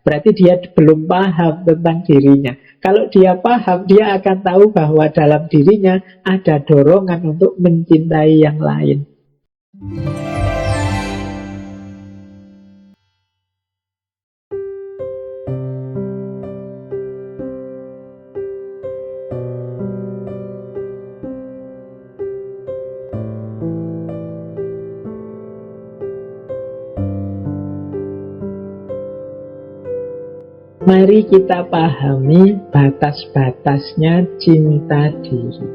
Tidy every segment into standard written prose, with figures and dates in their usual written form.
Berarti dia belum paham tentang dirinya. Kalau dia paham, dia akan tahu bahwa dalam dirinya ada dorongan untuk mencintai yang lain. Mari kita pahami batas-batasnya cinta diri.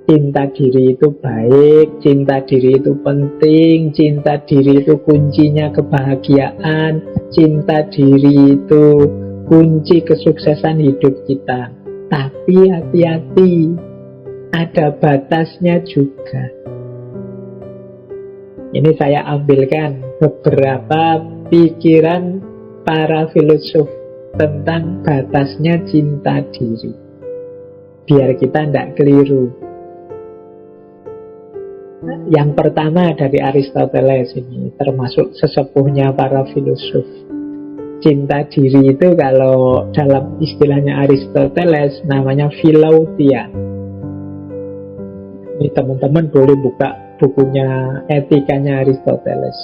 Cinta diri itu baik, cinta diri itu penting, cinta diri itu kuncinya kebahagiaan, cinta diri itu kunci kesuksesan hidup kita. Tapi hati-hati, ada batasnya juga. Ini saya ambilkan beberapa pikiran para filosof tentang batasnya cinta diri, biar kita tidak keliru. Yang pertama dari Aristoteles, ini termasuk sesepuhnya para filosof. Cinta diri itu kalau dalam istilahnya Aristoteles namanya philautia. Ini teman-teman boleh buka bukunya Etikanya Aristoteles,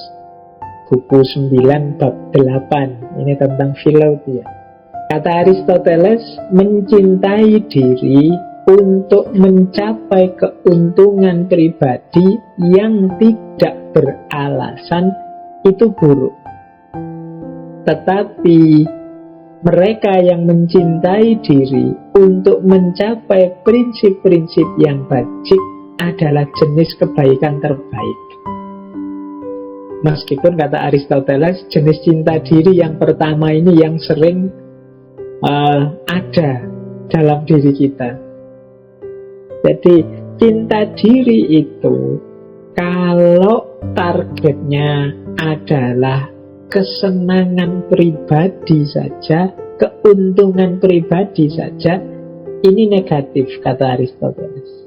buku 9 bab 8. Ini tentang philautia. Kata Aristoteles, mencintai diri untuk mencapai keuntungan pribadi yang tidak beralasan itu buruk. Tetapi mereka yang mencintai diri untuk mencapai prinsip-prinsip yang baik adalah jenis kebaikan terbaik. Meskipun kata Aristoteles, jenis cinta diri yang pertama ini yang sering ada dalam diri kita. Jadi cinta diri itu kalau targetnya adalah kesenangan pribadi saja, keuntungan pribadi saja, ini negatif kata Aristoteles.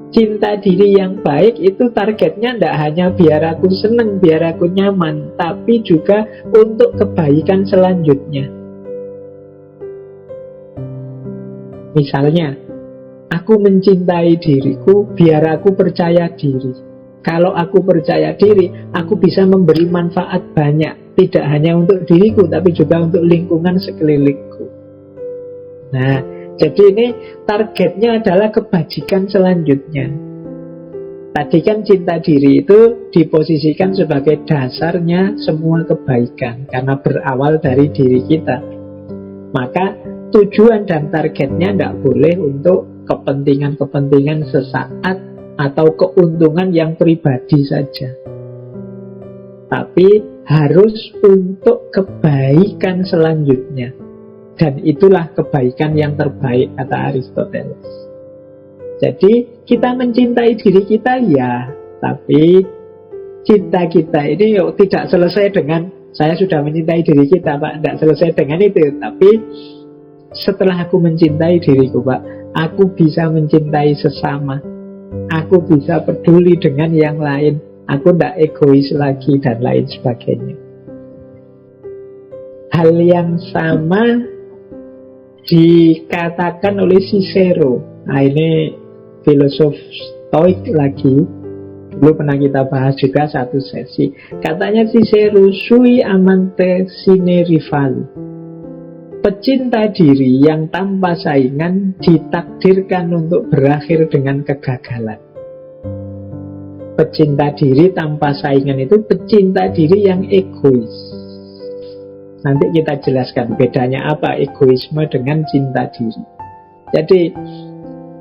Cinta diri yang baik itu targetnya tidak hanya biar aku senang, biar aku nyaman, tapi juga untuk kebaikan selanjutnya. Misalnya, aku mencintai diriku biar aku percaya diri. Kalau aku percaya diri, aku bisa memberi manfaat banyak, tidak hanya untuk diriku, tapi juga untuk lingkungan sekelilingku. Nah, jadi ini targetnya adalah kebajikan selanjutnya. Tadi kan cinta diri itu diposisikan sebagai dasarnya semua kebaikan, karena berawal dari diri kita. Maka tujuan dan targetnya tidak boleh untuk kepentingan-kepentingan sesaat atau keuntungan yang pribadi saja, tapi harus untuk kebaikan selanjutnya. Dan itulah kebaikan yang terbaik kata Aristoteles. Jadi kita mencintai diri kita ya, tapi cinta kita ini tidak selesai dengan saya sudah mencintai diri kita, Pak. Tidak selesai dengan itu. Tapi setelah aku mencintai diriku, Pak, aku bisa mencintai sesama, aku bisa peduli dengan yang lain, aku tidak egois lagi, dan lain sebagainya. Hal yang sama dikatakan oleh Cicero. Nah, ini filosof Stoik lagi. Dulu pernah kita bahas juga satu sesi. Katanya Cicero, sui amante sine rivali. Pecinta diri yang tanpa saingan ditakdirkan untuk berakhir dengan kegagalan. Pecinta diri tanpa saingan itu pecinta diri yang egois. Nanti kita jelaskan bedanya apa egoisme dengan cinta diri. Jadi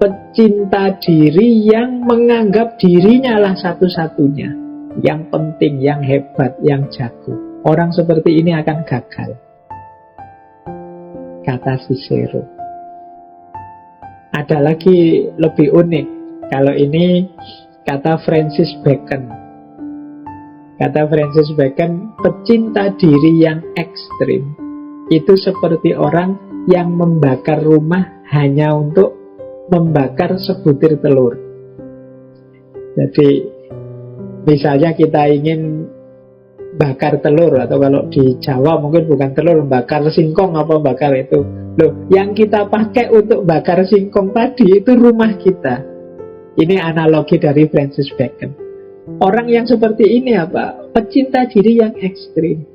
pecinta diri yang menganggap dirinya lah satu-satunya, yang penting, yang hebat, yang jago. Orang seperti ini akan gagal, kata Cicero. Ada lagi lebih unik. Kalau ini kata Francis Bacon. Kata Francis Bacon, pecinta diri yang ekstrim itu seperti orang yang membakar rumah hanya untuk membakar sebutir telur. Jadi misalnya kita ingin bakar telur, atau kalau di Jawa mungkin bukan telur, bakar singkong apa bakar itu. Loh, yang kita pakai untuk bakar singkong tadi itu rumah kita. Ini analogi dari Francis Bacon. Orang yang seperti ini apa? Pecinta diri yang ekstrim.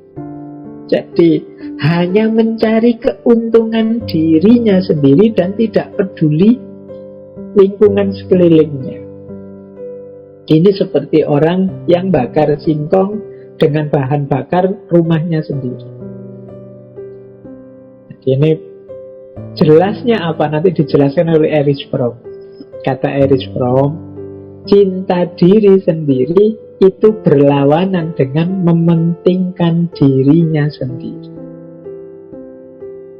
Jadi hanya mencari keuntungan dirinya sendiri dan tidak peduli lingkungan sekelilingnya. Ini seperti orang yang bakar singkong dengan bahan bakar rumahnya sendiri. Jadi ini jelasnya apa? Nanti dijelaskan oleh Erich Fromm. Kata Erich Fromm, cinta diri sendiri itu berlawanan dengan mementingkan dirinya sendiri.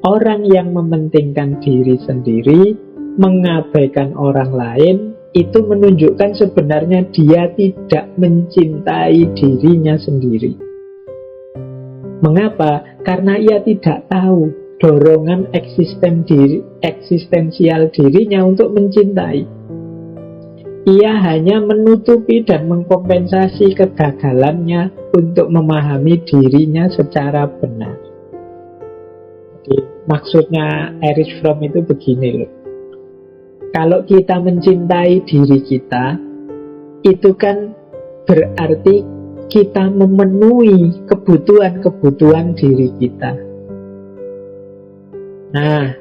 Orang yang mementingkan diri sendiri, mengabaikan orang lain, itu menunjukkan sebenarnya dia tidak mencintai dirinya sendiri. Mengapa? Karena ia tidak tahu dorongan eksistensial dirinya untuk mencintai. Ia hanya menutupi dan mengkompensasi kegagalannya untuk memahami dirinya secara benar. Jadi, maksudnya Erich Fromm itu begini loh. Kalau kita mencintai diri kita, itu kan berarti kita memenuhi kebutuhan-kebutuhan diri kita. Nah,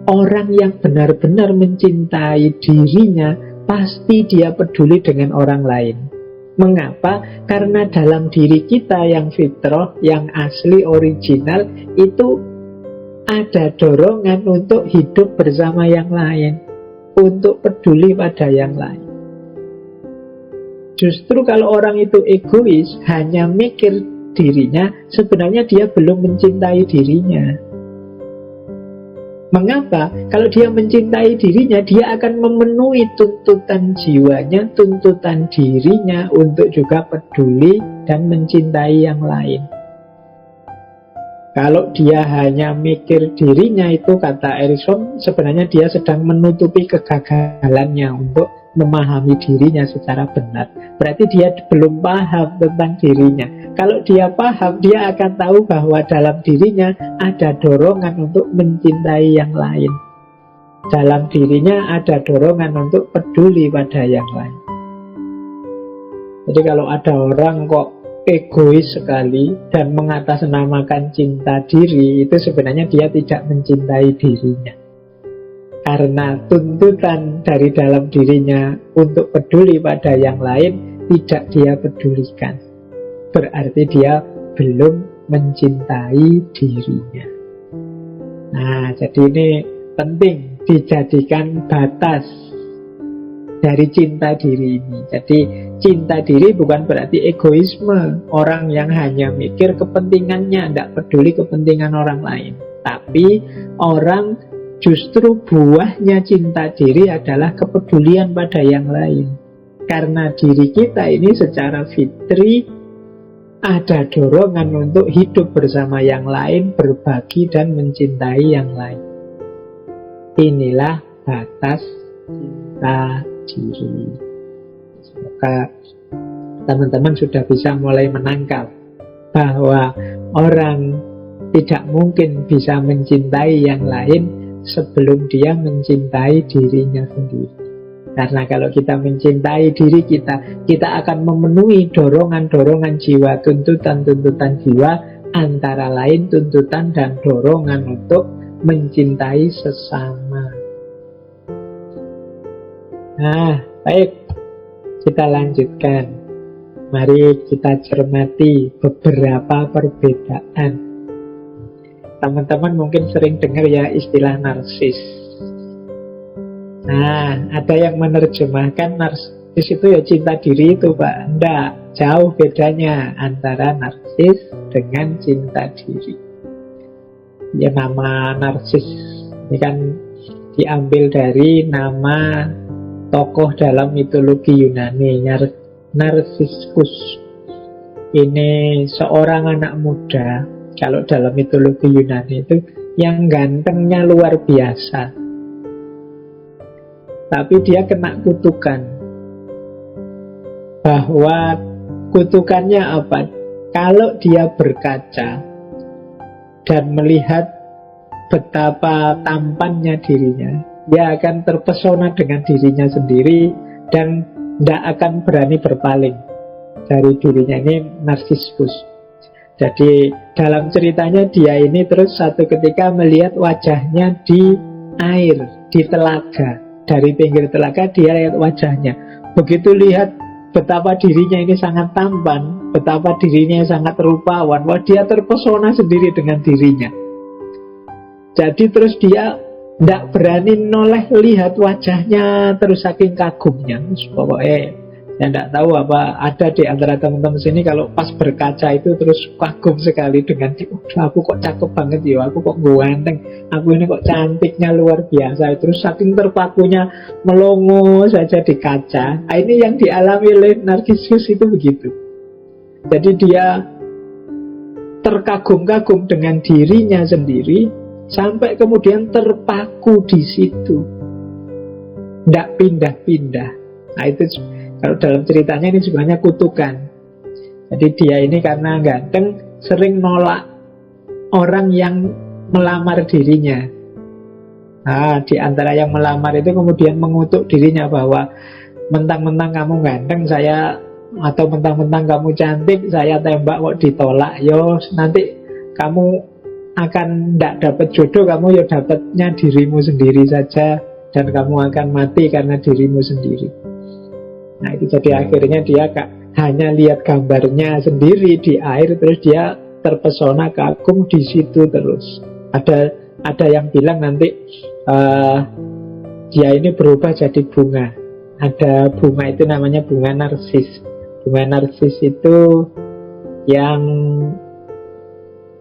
orang yang benar-benar mencintai dirinya, pasti dia peduli dengan orang lain. Mengapa? Karena dalam diri kita yang fitrah, yang asli, original, itu ada dorongan untuk hidup bersama yang lain, untuk peduli pada yang lain. Justru kalau orang itu egois, hanya mikir dirinya, sebenarnya dia belum mencintai dirinya. Mengapa? Kalau dia mencintai dirinya, dia akan memenuhi tuntutan jiwanya, tuntutan dirinya untuk juga peduli dan mencintai yang lain. Kalau dia hanya mikir dirinya, itu kata Erich Fromm, sebenarnya dia sedang menutupi kegagalannya untuk memahami dirinya secara benar. Berarti dia belum paham tentang dirinya. Kalau dia paham, dia akan tahu bahwa dalam dirinya ada dorongan untuk mencintai yang lain. Dalam dirinya ada dorongan untuk peduli pada yang lain. Jadi kalau ada orang kok egois sekali dan mengatasnamakan cinta diri, itu sebenarnya dia tidak mencintai dirinya. Karena tuntutan dari dalam dirinya untuk peduli pada yang lain tidak dia pedulikan. Berarti dia belum mencintai dirinya. Nah, jadi ini penting dijadikan batas dari cinta diri ini. Jadi cinta diri bukan berarti egoisme, orang yang hanya mikir kepentingannya, tidak peduli kepentingan orang lain. Tapi orang justru buahnya cinta diri adalah kepedulian pada yang lain. Karena diri kita ini secara fitri ada dorongan untuk hidup bersama yang lain, berbagi dan mencintai yang lain. Inilah batas cinta diri. Semoga teman-teman sudah bisa mulai menangkap bahwa orang tidak mungkin bisa mencintai yang lain sebelum dia mencintai dirinya sendiri. Karena kalau kita mencintai diri kita, kita akan memenuhi dorongan-dorongan jiwa, tuntutan-tuntutan jiwa, antara lain tuntutan dan dorongan untuk mencintai sesama. Nah, baik, kita lanjutkan. Mari kita cermati beberapa perbedaan. Teman-teman mungkin sering dengar ya istilah narsis. Nah, ada yang menerjemahkan narsis itu ya cinta diri itu, Pak. Enggak, jauh bedanya antara narsis dengan cinta diri. Ya, nama narsis ini kan diambil dari nama tokoh dalam mitologi Yunani, Narsiskus. Ini seorang anak muda, kalau dalam mitologi Yunani itu yang gantengnya luar biasa. Tapi dia kena kutukan. Bahwa kutukannya apa? Kalau dia berkaca dan melihat betapa tampannya dirinya, dia akan terpesona dengan dirinya sendiri dan tidak akan berani berpaling dari dirinya. Ini narsiskus. Jadi dalam ceritanya dia ini terus satu ketika melihat wajahnya di air, di telaga. Dari pinggir telaga dia lihat wajahnya. Begitu lihat betapa dirinya ini sangat tampan, betapa dirinya sangat rupawan, wah dia terpesona sendiri dengan dirinya. Jadi terus dia tidak berani noleh lihat wajahnya, terus saking kagumnya. Pokoknya saya tidak tahu apa ada di antara teman-teman sini kalau pas berkaca itu terus kagum sekali dengan aku kok cakep banget ya, aku kok ganteng, aku ini kok cantiknya luar biasa. Terus saking terpakunya melongo saja di kaca. Nah, ini yang dialami oleh narsisus itu begitu. Jadi dia terkagum-kagum dengan dirinya sendiri sampai kemudian terpaku di situ, tidak pindah-pindah. Nah itu kalau dalam ceritanya ini sebenarnya kutukan. Jadi dia ini karena ganteng sering nolak orang yang melamar dirinya. Nah, di antara yang melamar itu kemudian mengutuk dirinya bahwa mentang-mentang kamu ganteng saya, atau mentang-mentang kamu cantik saya tembak kok ditolak. Yo nanti kamu akan tidak dapat jodoh, kamu ya dapatnya dirimu sendiri saja, dan kamu akan mati karena dirimu sendiri. Nah itu jadi akhirnya dia hanya lihat gambarnya sendiri di air, terus dia terpesona kagum di situ terus. Ada yang bilang nanti dia ini berubah jadi bunga. Ada bunga itu namanya bunga narsis. Bunga narsis itu yang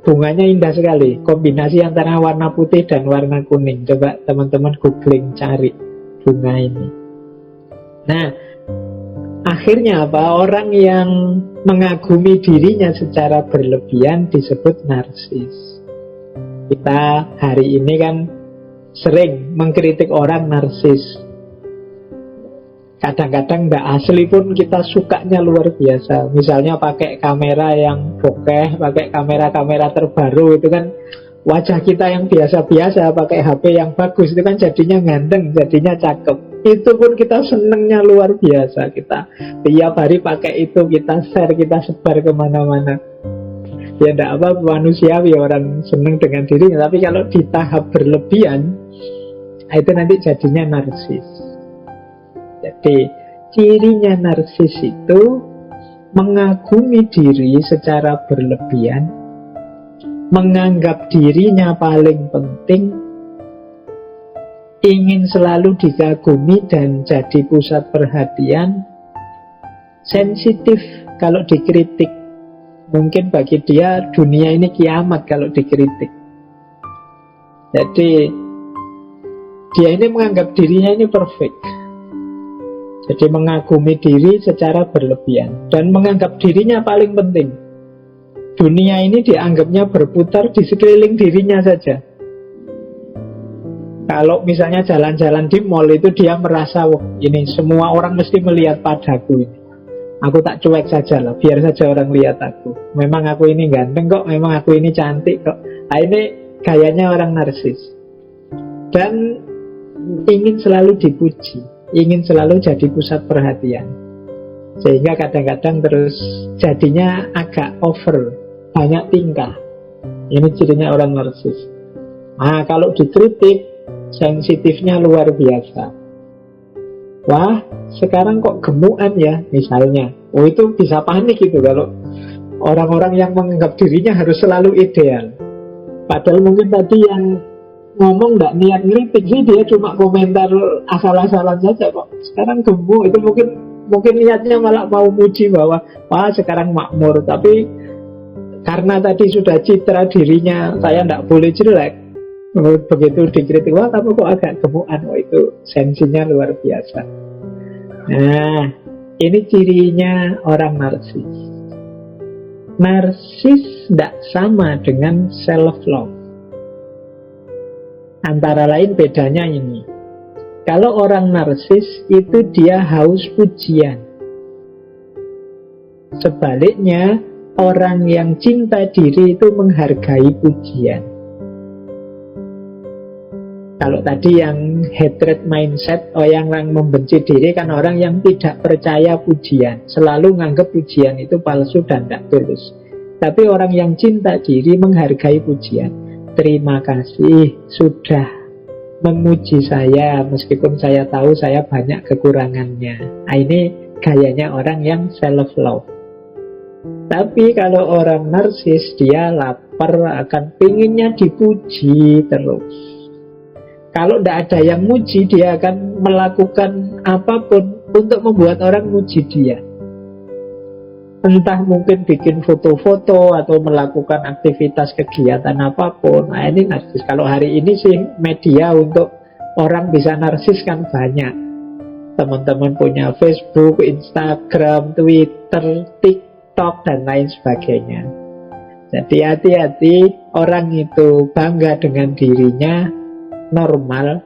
bunganya indah sekali, kombinasi antara warna putih dan warna kuning. Coba teman-teman googling cari bunga ini. Nah akhirnya apa? Orang yang mengagumi dirinya secara berlebihan disebut narsis. Kita hari ini kan sering mengkritik orang narsis. Kadang-kadang nggak asli pun kita sukanya luar biasa. Misalnya pakai kamera yang bokeh, pakai kamera-kamera terbaru, itu kan wajah kita yang biasa-biasa pakai HP yang bagus itu kan jadinya ganteng, jadinya cakep. Itu pun kita senengnya luar biasa. Kita tiap hari pakai itu, kita share, kita sebar kemana-mana. Ya tidak apa, manusiawi orang seneng dengan dirinya. Tapi kalau di tahap berlebihan, itu nanti jadinya narsis. Jadi cirinya narsis itu mengagumi diri secara berlebihan, menganggap dirinya paling penting, ingin selalu dikagumi dan jadi pusat perhatian, sensitif kalau dikritik. Mungkin bagi dia dunia ini kiamat kalau dikritik. Jadi dia ini menganggap dirinya ini perfect. Jadi mengagumi diri secara berlebihan dan menganggap dirinya paling penting. Dunia ini dianggapnya berputar di sekeliling dirinya saja. Kalau misalnya jalan-jalan di mall itu dia merasa, wah ini semua orang mesti melihat padaku ini. Aku tak cuek saja lah, biar saja orang lihat aku. Memang aku ini ganteng kok, memang aku ini cantik kok. Nah ini gayanya orang narsis. Dan ingin selalu dipuji, ingin selalu jadi pusat perhatian. Sehingga kadang-kadang terus jadinya agak over, banyak tingkah. Ini cirinya orang narsis. Nah kalau dikritik, sensitifnya luar biasa. Wah sekarang kok gemukan ya misalnya. Oh itu bisa panik gitu kalau orang-orang yang menganggap dirinya harus selalu ideal. Padahal mungkin tadi yang ngomong gak niat ngeritik sih, dia cuma komentar asal-asalan saja kok. Sekarang gemuk itu mungkin niatnya malah mau muji bahwa wah sekarang makmur. Tapi karena tadi sudah citra dirinya saya gak boleh jelek, begitu dikritik wah kamu kok agak gemukan, oh itu sensinya luar biasa. Nah ini cirinya orang narsis. Narsis tidak sama dengan self love. Antara lain bedanya ini. Kalau orang narsis itu dia haus pujian. Sebaliknya orang yang cinta diri itu menghargai pujian. Kalau tadi yang hatred mindset, yang membenci diri kan orang yang tidak percaya pujian, selalu nganggap pujian itu palsu dan tidak tulus. Tapi orang yang cinta diri menghargai pujian. Terima kasih sudah memuji saya, meskipun saya tahu saya banyak kekurangannya. Nah, ini gayanya orang yang self-love. Tapi kalau orang narsis, dia lapar akan pinginnya dipuji terus. Kalau tidak ada yang muji, dia akan melakukan apapun untuk membuat orang muji dia. Entah mungkin bikin foto-foto atau melakukan aktivitas kegiatan apapun. Nah, ini narsis. Kalau hari ini sih media untuk orang bisa narsis kan banyak. Teman-teman punya Facebook, Instagram, Twitter, TikTok, dan lain sebagainya. Jadi hati-hati, orang itu bangga dengan dirinya, normal,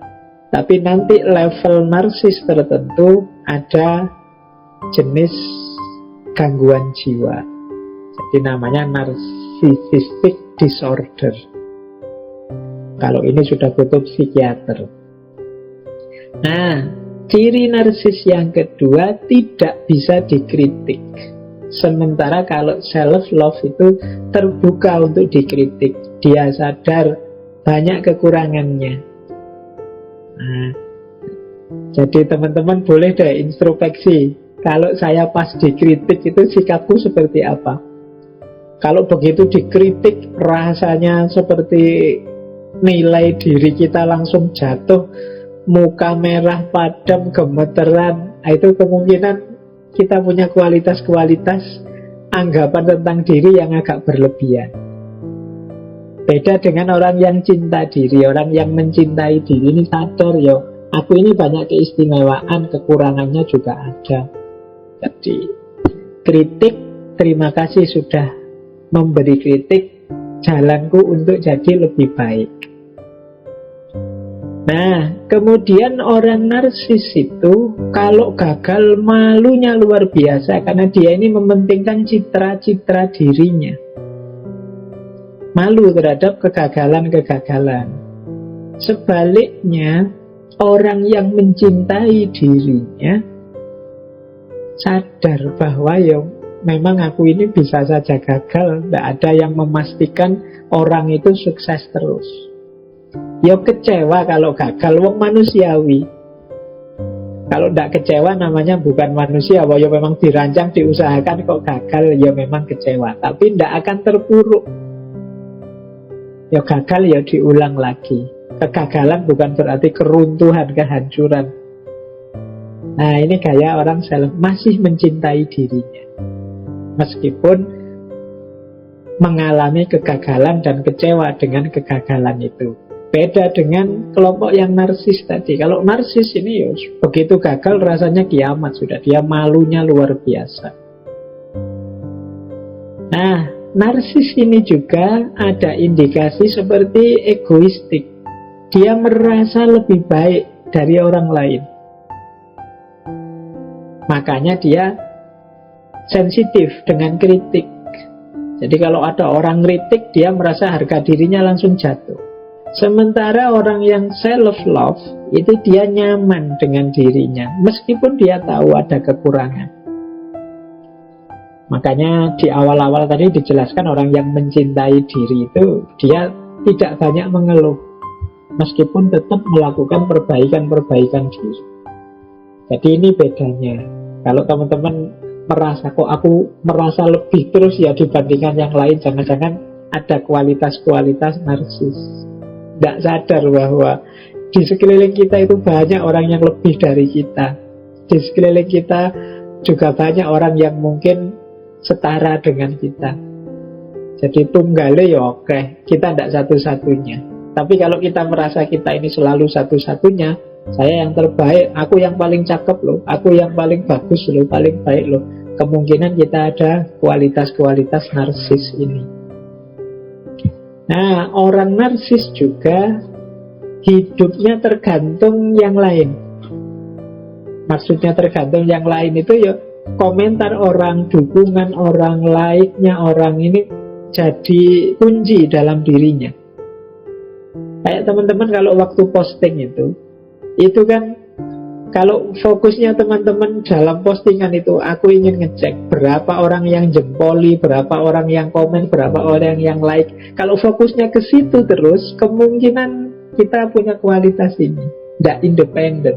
tapi nanti level narsis tertentu ada jenis gangguan jiwa. Jadi namanya narcissistic disorder. Kalau ini sudah butuh psikiater. Nah, ciri narsis yang kedua, tidak bisa dikritik. Sementara kalau self-love itu terbuka untuk dikritik. Dia sadar banyak kekurangannya. Nah, jadi teman-teman boleh deh introspeksi. Kalau saya pas dikritik itu sikapku seperti apa? Kalau begitu dikritik rasanya seperti nilai diri kita langsung jatuh, muka merah padam, gemeteran. Itu kemungkinan kita punya kualitas-kualitas anggapan tentang diri yang agak berlebihan. Beda dengan orang yang cinta diri. Orang yang mencintai diri ini sadar, yo, aku ini banyak keistimewaan, kekurangannya juga ada. Jadi kritik, terima kasih sudah memberi kritik, jalanku untuk jadi lebih baik. Nah, kemudian orang narsis itu kalau gagal malunya luar biasa, karena dia ini mementingkan citra-citra dirinya. Malu terhadap kegagalan-kegagalan. Sebaliknya, orang yang mencintai dirinya sadar bahwa ya memang aku ini bisa saja gagal. Tidak ada yang memastikan orang itu sukses terus. Ya kecewa kalau gagal, wong manusiawi. Kalau tidak kecewa namanya bukan manusia. Bahwa ya memang dirancang, diusahakan kok gagal, ya memang kecewa. Tapi tidak akan terpuruk. Ya gagal ya diulang lagi. Kegagalan bukan berarti keruntuhan, kehancuran. Nah, ini gaya orang self, masih mencintai dirinya meskipun mengalami kegagalan dan kecewa dengan kegagalan itu. Beda dengan kelompok yang narsis tadi. Kalau narsis ini ya begitu gagal rasanya kiamat sudah. Dia malunya luar biasa. Nah, narsis ini juga ada indikasi seperti egoistik. Dia merasa lebih baik dari orang lain. Makanya dia sensitif dengan kritik. Jadi kalau ada orang kritik, dia merasa harga dirinya langsung jatuh. Sementara orang yang self-love, itu dia nyaman dengan dirinya, meskipun dia tahu ada kekurangan. Makanya di awal-awal tadi dijelaskan orang yang mencintai diri itu dia tidak banyak mengeluh, meskipun tetap melakukan perbaikan-perbaikan diri. Jadi ini bedanya. Kalau teman-teman merasa kok aku merasa lebih terus ya dibandingkan yang lain, jangan-jangan ada kualitas-kualitas narsis. Tidak sadar bahwa di sekeliling kita itu banyak orang yang lebih dari kita. Di sekeliling kita juga banyak orang yang mungkin setara dengan kita. Jadi tunggale ya oke, kita tidak satu-satunya. Tapi kalau kita merasa kita ini selalu satu-satunya, saya yang terbaik, aku yang paling cakep loh, aku yang paling bagus loh, paling baik loh, kemungkinan kita ada kualitas-kualitas narsis ini. Nah, orang narsis juga hidupnya tergantung yang lain. Maksudnya tergantung yang lain itu ya komentar orang, dukungan orang, like-nya orang ini jadi kunci dalam dirinya. Kayak teman-teman kalau waktu posting itu kan kalau fokusnya teman-teman dalam postingan itu, aku ingin ngecek berapa orang yang jempoli, berapa orang yang komen, berapa orang yang like. Kalau fokusnya ke situ terus, kemungkinan kita punya kualitas ini, tidak independen.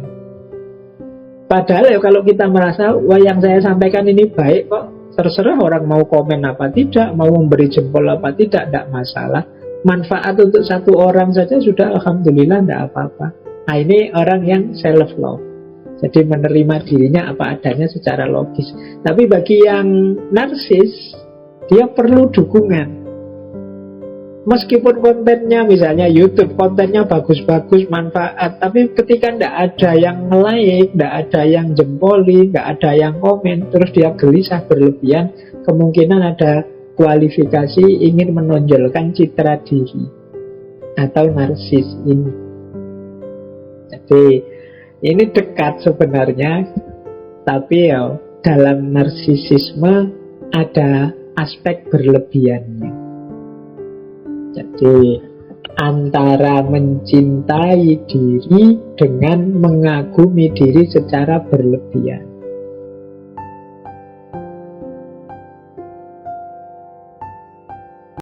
Padahal ya kalau kita merasa, wah yang saya sampaikan ini baik kok, terserah orang mau komen apa tidak, mau memberi jempol apa tidak masalah. Manfaat untuk satu orang saja sudah alhamdulillah tidak apa-apa. Nah ini orang yang self love. Jadi menerima dirinya apa adanya secara logis. Tapi bagi yang narsis, dia perlu dukungan. Meskipun kontennya misalnya YouTube, kontennya bagus-bagus, manfaat, tapi ketika tidak ada yang like, tidak ada yang jempoli, tidak ada yang komen, terus dia gelisah berlebihan, kemungkinan ada kualifikasi ingin menonjolkan citra diri atau narsis ini. Jadi ini dekat sebenarnya, tapi ya dalam narsisisme ada aspek berlebihannya. Jadi antara mencintai diri dengan mengagumi diri secara berlebihan.